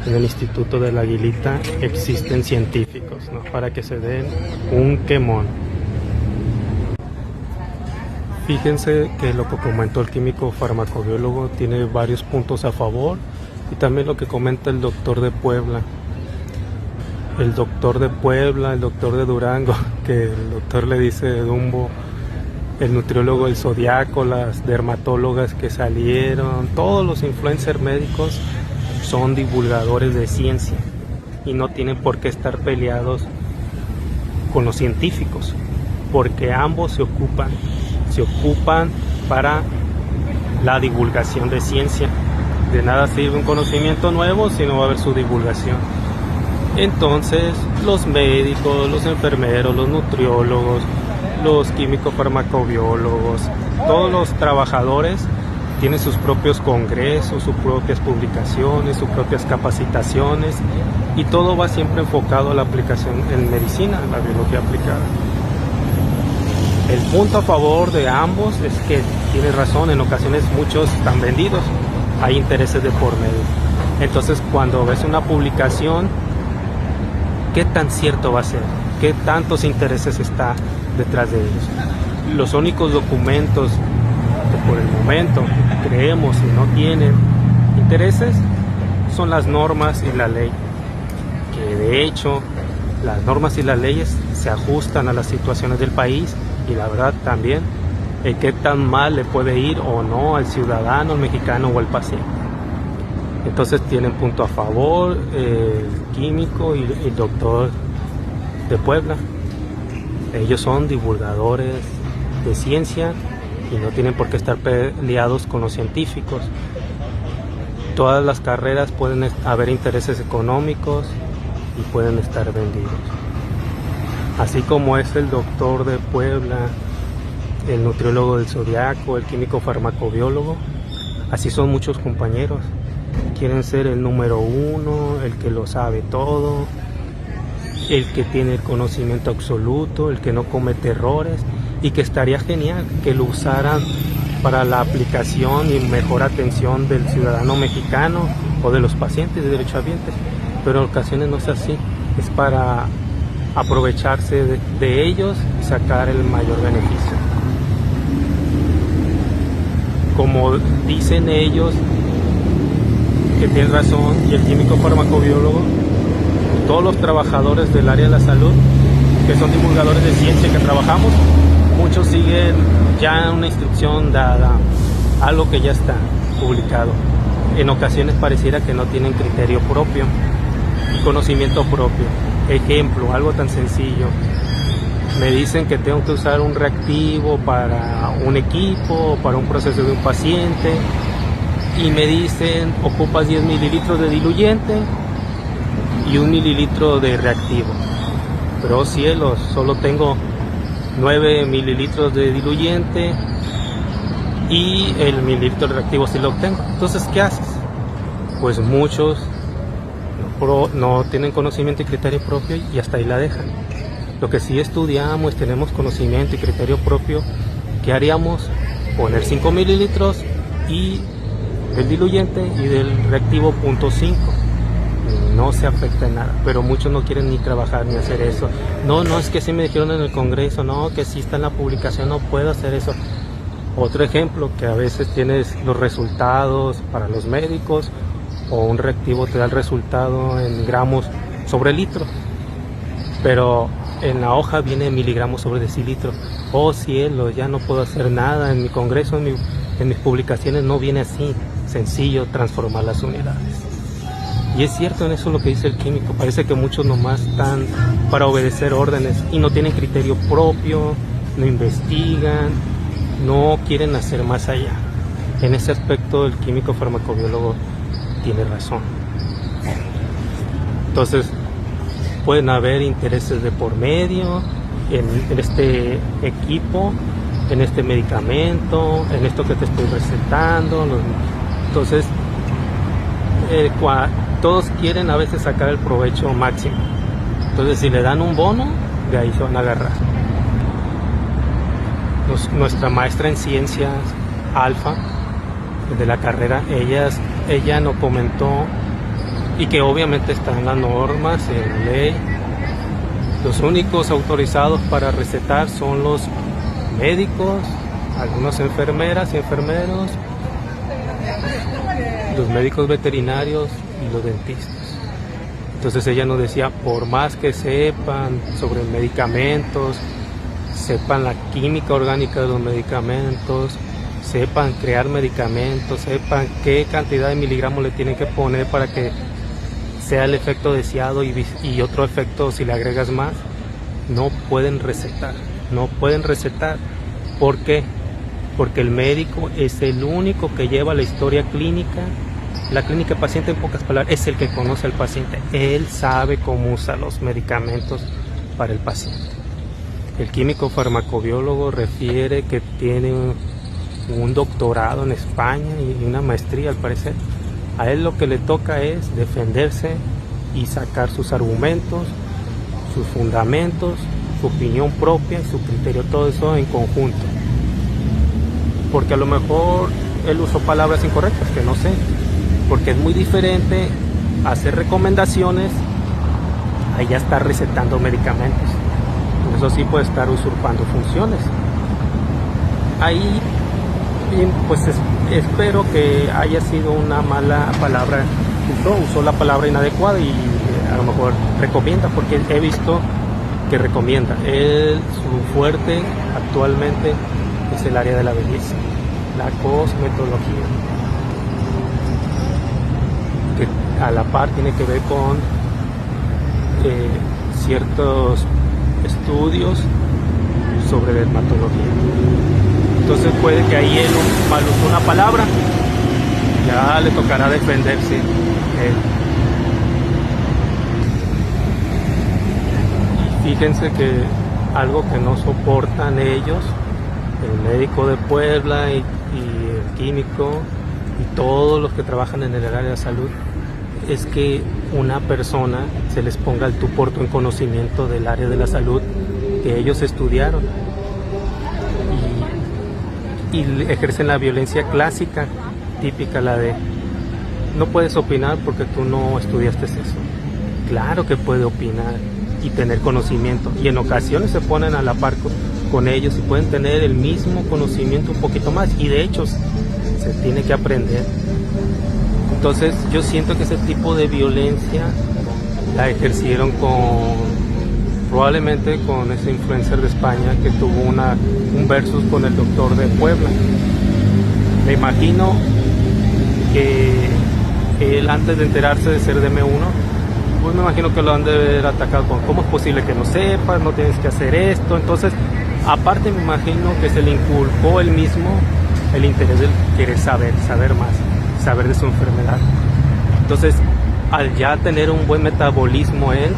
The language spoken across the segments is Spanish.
en el Instituto de la Aguilita existen científicos, ¿no?, para que se den un quemón. Fíjense que lo que comentó el químico farmacobiólogo tiene varios puntos a favor, y también lo que comenta el doctor de Puebla. El doctor de Puebla, el doctor de Durango, que el doctor le dice de Dumbo, el nutriólogo del Zodiaco, las dermatólogas que salieron, todos los influencers médicos son divulgadores de ciencia y no tienen por qué estar peleados con los científicos, porque ambos se ocupan para la divulgación de ciencia. De nada sirve un conocimiento nuevo si no va a haber su divulgación. Entonces, los médicos, los enfermeros, los nutriólogos, los químicos farmacobiólogos, todos los trabajadores tienen sus propios congresos, sus propias publicaciones, sus propias capacitaciones, y todo va siempre enfocado a la aplicación en medicina, en la biología aplicada. El punto a favor de ambos es que tiene razón, en ocasiones muchos están vendidos, hay intereses de por medio. Entonces, cuando ves una publicación, ¿qué tan cierto va a ser? ¿Qué tantos intereses está detrás de ellos? Los únicos documentos que por el momento creemos y no tienen intereses son las normas y la ley, que de hecho las normas y las leyes se ajustan a las situaciones del país, y la verdad también qué tan mal le puede ir o no al ciudadano, al mexicano o al paciente. Entonces tienen punto a favor el químico y el doctor de Puebla. Ellos son divulgadores de ciencia y no tienen por qué estar peleados con los científicos. Todas las carreras pueden haber intereses económicos y pueden estar vendidos. Así como es el doctor de Puebla, el nutriólogo del Zodiaco, el químico farmacobiólogo, así son muchos compañeros. Quieren ser el número uno, el que lo sabe todo, el que tiene el conocimiento absoluto, el que no comete errores, y que estaría genial que lo usaran para la aplicación y mejor atención del ciudadano mexicano o de los pacientes de derechohabientes, pero en ocasiones no es así, es para aprovecharse de ellos y sacar el mayor beneficio. Como dicen ellos, que tienen razón, y el químico farmacobiólogo, todos los trabajadores del área de la salud, que son divulgadores de ciencia que trabajamos, muchos siguen ya una instrucción dada, algo que ya está publicado. En ocasiones pareciera que no tienen criterio propio y conocimiento propio. Ejemplo, algo tan sencillo. Me dicen que tengo que usar un reactivo para un equipo, para un proceso de un paciente, y me dicen ocupas 10 mililitros de diluyente y 1 mililitro de reactivo. Pero oh cielos, solo tengo 9 mililitros de diluyente y el mililitro de reactivo sí lo obtengo. Entonces, ¿qué haces? Pues muchos no tienen conocimiento y criterio propio y hasta ahí la dejan. Lo que sí estudiamos, tenemos conocimiento y criterio propio, ¿qué haríamos? Poner 5 mililitros y del diluyente y del reactivo 0.5. No se afecta en nada, pero muchos no quieren ni trabajar ni hacer eso. No, es que sí me dijeron en el congreso, no, que sí está en la publicación, no puedo hacer eso. Otro ejemplo, que a veces tienes los resultados para los médicos, o un reactivo te da el resultado en gramos sobre litro, pero en la hoja viene miligramos sobre decilitro. Oh cielo, ya no puedo hacer nada. En mi congreso, en mis publicaciones no viene así. Sencillo transformar las unidades. Y es cierto, en eso lo que dice el químico. Parece que muchos nomás están para obedecer órdenes y no tienen criterio propio, no investigan, no quieren hacer más allá. En ese aspecto el químico farmacobiólogo tiene razón. Entonces, pueden haber intereses de por medio en este equipo, en este medicamento, en esto que te estoy recetando. Entonces, todos quieren a veces sacar el provecho máximo. Entonces, si le dan un bono, de ahí se van a agarrar. Nuestra maestra en ciencias, Alfa, de la carrera, ella nos comentó y que obviamente está en las normas, en la ley. Los únicos autorizados para recetar son los médicos, algunas enfermeras y enfermeros, los médicos veterinarios y los dentistas. Entonces ella nos decía, por más que sepan sobre medicamentos, sepan la química orgánica de los medicamentos, sepan crear medicamentos, sepan qué cantidad de miligramos le tienen que poner para que sea el efecto deseado y otro efecto si le agregas más, no pueden recetar. No pueden recetar. ¿Por qué? Porque el médico es el único que lleva la historia clínica, la clínica paciente, en pocas palabras, es el que conoce al paciente. Él sabe cómo usa los medicamentos para el paciente. El químico farmacobiólogo refiere que tiene un doctorado en España y una maestría al parecer. A él lo que le toca es defenderse y sacar sus argumentos, sus fundamentos, su opinión propia y su criterio, todo eso en conjunto. Porque a lo mejor él usó palabras incorrectas, que no sé, porque es muy diferente hacer recomendaciones a ya estar recetando medicamentos. Eso sí puede estar usurpando funciones. Ahí, pues espero que haya sido una mala palabra, usó la palabra inadecuada y a lo mejor recomienda, porque he visto que recomienda. Su fuerte actualmente es el área de la belleza, la cosmetología, que a la par tiene que ver con ciertos estudios sobre dermatología. Entonces puede que ahí él mal usó una palabra, ya le tocará defenderse él. Y fíjense que algo que no soportan ellos, el médico de Puebla y el químico y todos los que trabajan en el área de salud, es que una persona se les ponga el tú por tú en conocimiento del área de la salud que ellos estudiaron y ejercen la violencia clásica, típica, la de no puedes opinar porque tú no estudiaste eso. Claro que puede opinar y tener conocimiento, y en ocasiones se ponen a la par con ellos y pueden tener el mismo conocimiento, un poquito más, y de hecho se tiene que aprender. Entonces yo siento que ese tipo de violencia la ejercieron probablemente con ese influencer de España que tuvo un versus con el doctor de Puebla. Me imagino que él, antes de enterarse de ser DM1, pues me imagino que lo han de haber atacado con ¿cómo es posible que no sepas? No tienes que hacer esto. Entonces, aparte me imagino que se le inculcó él mismo el interés de querer saber más, saber de su enfermedad. Entonces, al ya tener un buen metabolismo él,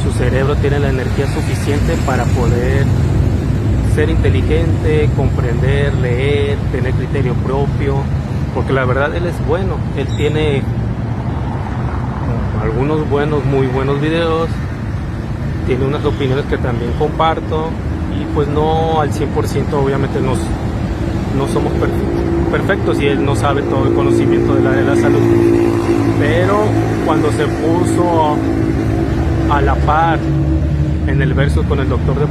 su cerebro tiene la energía suficiente para poder ser inteligente, comprender, leer, tener criterio propio, porque la verdad él es bueno, él tiene algunos muy buenos videos, tiene unas opiniones que también comparto, y pues no al 100%, obviamente no somos perfectos y él no sabe todo el conocimiento del área de la salud, pero cuando se puso a la par en el verso con el doctor de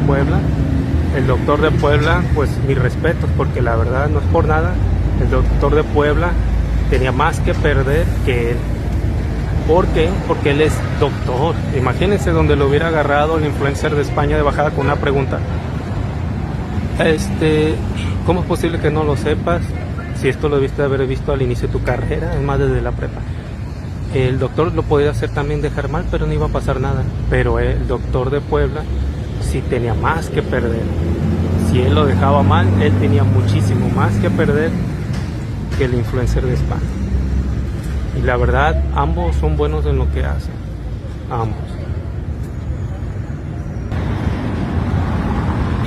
Puebla, pues mis respetos, porque la verdad no es por nada, el doctor de Puebla tenía más que perder que él. ¿Por qué? Porque él es doctor. Imagínense donde lo hubiera agarrado el influencer de España de bajada con una pregunta. ¿Cómo es posible que no lo sepas si esto lo debiste haber visto al inicio de tu carrera, es más desde la prepa? El doctor lo podía hacer también dejar mal, pero no iba a pasar nada. Pero el doctor de Puebla sí tenía más que perder. Si él lo dejaba mal, él tenía muchísimo más que perder que el influencer de España. Y la verdad, ambos son buenos en lo que hacen. Ambos.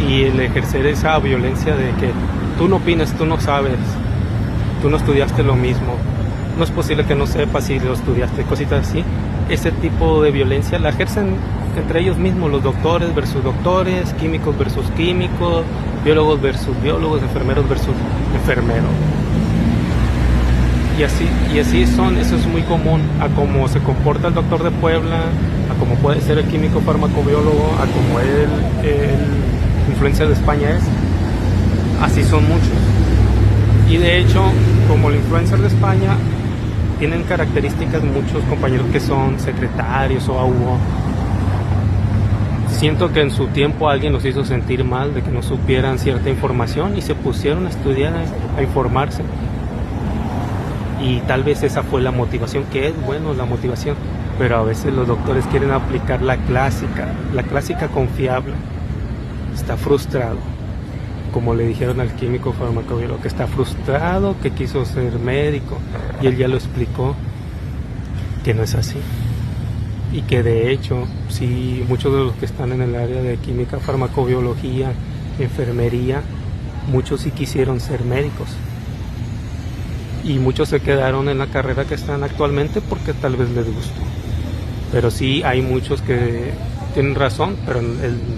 Y el ejercer esa violencia de que tú no opinas, tú no sabes, tú no estudiaste lo mismo, no es posible que no sepas si lo estudiaste, cositas así. Ese tipo de violencia la ejercen entre ellos mismos, los doctores versus doctores, químicos versus químicos, biólogos versus biólogos, enfermeros versus enfermeros. y así son, eso es muy común, a cómo se comporta el doctor de Puebla, a cómo puede ser el químico farmacobiólogo, a cómo el influencer de España es, así son muchos. Y de hecho, como el influencer de España, tienen características muchos compañeros que son secretarios o AUO. Siento que en su tiempo alguien los hizo sentir mal de que no supieran cierta información y se pusieron a estudiar, a informarse. Y tal vez esa fue la motivación, que es bueno la motivación, pero a veces los doctores quieren aplicar la clásica confiable. Está frustrado, como le dijeron al químico farmacobiólogo, que está frustrado, que quiso ser médico, y él ya lo explicó, que no es así. Y que de hecho, sí, muchos de los que están en el área de química, farmacobiología, enfermería, muchos sí quisieron ser médicos. Y muchos se quedaron en la carrera que están actualmente porque tal vez les gustó. Pero sí hay muchos que tienen razón, pero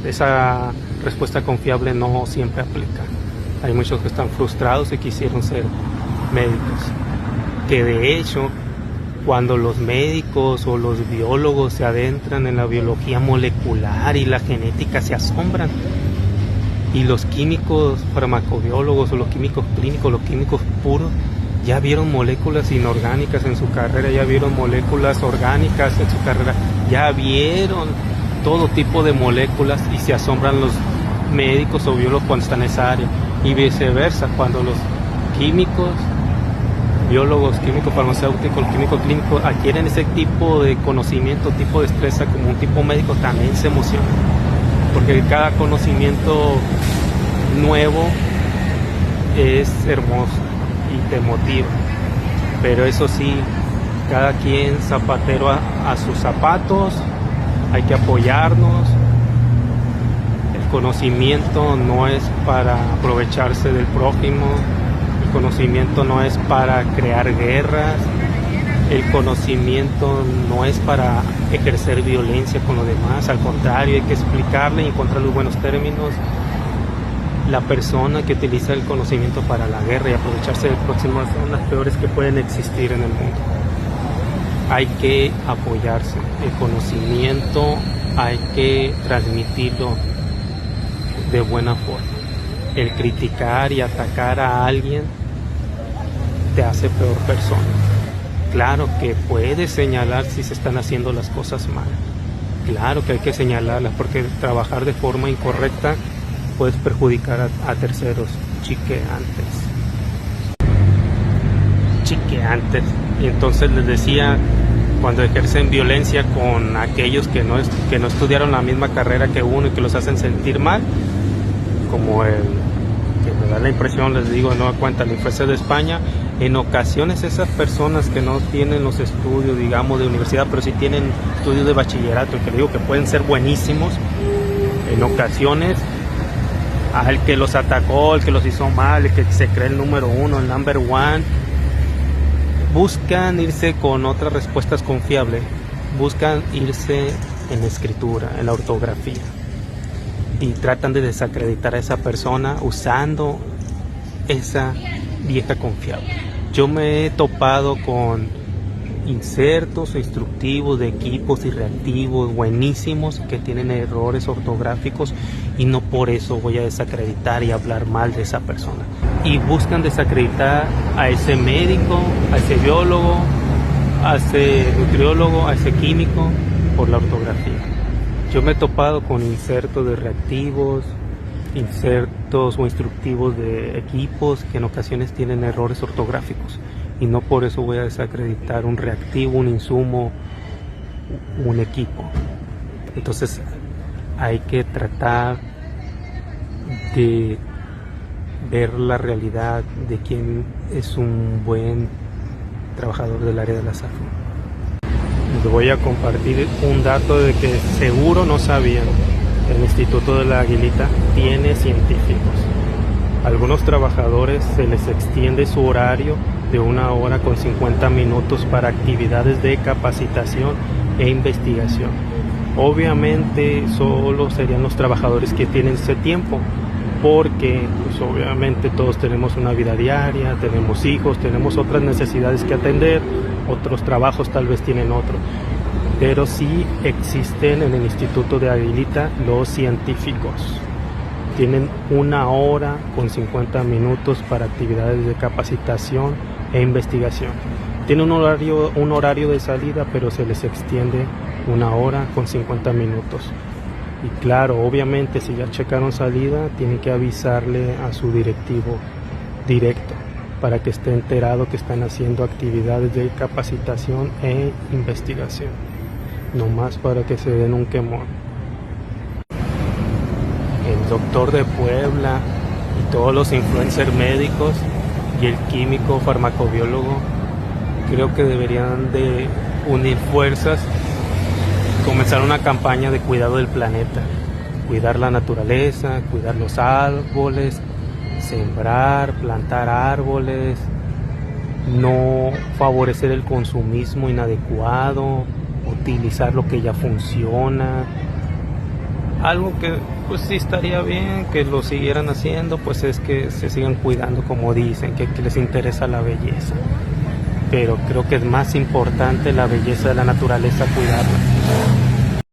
esa respuesta confiable no siempre aplica. Hay muchos que están frustrados y quisieron ser médicos. Que de hecho, cuando los médicos o los biólogos se adentran en la biología molecular y la genética, se asombran. Y los químicos farmacobiólogos o los químicos clínicos, los químicos puros, ya vieron moléculas inorgánicas en su carrera, ya vieron moléculas orgánicas en su carrera, ya vieron todo tipo de moléculas y se asombran los médicos o biólogos cuando están en esa área. Y viceversa, cuando los químicos, biólogos, químicos farmacéuticos, químicos clínicos adquieren ese tipo de conocimiento, tipo de destreza como un tipo médico, también se emocionan. Porque cada conocimiento nuevo es hermoso y te motiva, pero eso sí, cada quien zapatero a sus zapatos, hay que apoyarnos. El conocimiento no es para aprovecharse del prójimo, el conocimiento no es para crear guerras, el conocimiento no es para ejercer violencia con los demás, al contrario, hay que explicarle y encontrar los buenos términos. La persona que utiliza el conocimiento para la guerra y aprovecharse del próximo son las peores que pueden existir en el mundo. Hay que apoyarse. El conocimiento hay que transmitirlo de buena forma. El criticar y atacar a alguien te hace peor persona. Claro que puedes señalar si se están haciendo las cosas mal. Claro que hay que señalarlas, porque trabajar de forma incorrecta puedes perjudicar a terceros. Chiqueantes. Y entonces les decía, cuando ejercen violencia con aquellos que no estudiaron la misma carrera que uno y que los hacen sentir mal, como el que me da la impresión, les digo, no cuenta la influencia de España, en ocasiones esas personas que no tienen los estudios, digamos, de universidad, pero sí tienen estudios de bachillerato, que digo que pueden ser buenísimos, en ocasiones al que los atacó, el que los hizo mal, el que se cree el número uno, el number one, buscan irse con otras respuestas confiables, buscan irse en la escritura, en la ortografía, y tratan de desacreditar a esa persona usando esa vieja confiable. Yo me he topado con insertos instructivos de equipos y reactivos buenísimos que tienen errores ortográficos, y no por eso voy a desacreditar y hablar mal de esa persona. Y buscan desacreditar a ese médico, a ese biólogo, a ese nutriólogo, a ese químico por la ortografía. Yo me he topado con insertos de reactivos, insertos o instructivos de equipos que en ocasiones tienen errores ortográficos, y no por eso voy a desacreditar un reactivo, un insumo, un equipo. Entonces hay que tratar de ver la realidad de quién es un buen trabajador del área de la salud. Les voy a compartir un dato de que seguro no sabían. El Instituto de la Aguilita tiene científicos. Algunos trabajadores se les extiende su horario de 1 hora con 50 minutos para actividades de capacitación e investigación. Obviamente solo serían los trabajadores que tienen ese tiempo, porque pues obviamente todos tenemos una vida diaria, tenemos hijos, tenemos otras necesidades que atender, otros trabajos tal vez tienen otro, pero sí existen en el Instituto de Aguilita los científicos. Tienen 1 hora con 50 minutos para actividades de capacitación e investigación. Tienen un horario de salida, pero se les extiende 1 hora con 50 minutos. Y claro, obviamente si ya checaron salida, tienen que avisarle a su directivo directo para que esté enterado que están haciendo actividades de capacitación e investigación. No más para que se den un quemón. El doctor de Puebla y todos los influencers médicos y el químico farmacobiólogo creo que deberían de unir fuerzas y comenzar una campaña de cuidado del planeta, cuidar la naturaleza, cuidar los árboles, sembrar, plantar árboles, no favorecer el consumismo inadecuado, utilizar lo que ya funciona. Algo que pues sí estaría bien que lo siguieran haciendo, pues es que se sigan cuidando, como dicen, que les interesa la belleza. Pero creo que es más importante la belleza de la naturaleza, cuidarla.